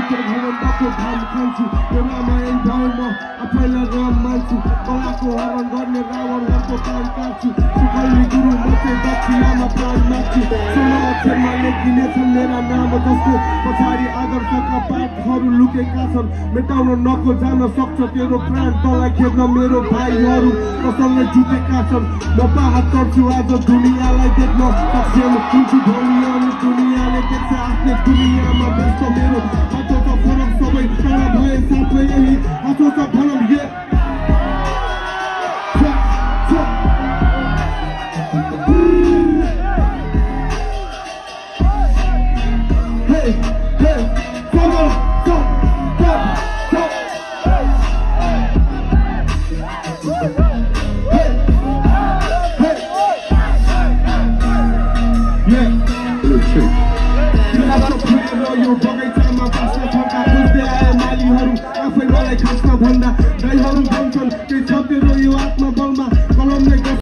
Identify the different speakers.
Speaker 1: भित्र घमण्डको घाम खान्छु बेलामा धर्म आफैलाई राम मान्छु कलाको हरण गर्ने रावणहरूको कान काट्छु सुकैली गुरु म चाहिँ दक्षिणामा प्राण माग्छु सोह्र अक्षरमा लेखिनेछन् मेरा नाम जस्तो पछाडि आदर्शका पाठहरू लुकेका छन् मेटाउन जान सक्छ तेरो प्राण तँलाई खेद्न मेरो भाइहरू कसैले जुटेका छन् म बाहत गर्छु आज दुनियाँलाई देख्न सक्षम हुन्छु भोलि अनि दुनियाँले देख्छ आफ्नै दुनियाँमा व्यस्त मेरो हातो त फरक सबै टाढा भए साथै यही हातो त फरक यो बगैँचामा बस्न छका बुझ्दै आए मालीहरू आफै मलाई खास्न भन्दा गाईहरू भन्छन् के छ तेरो यो आत्मबलमा कलमले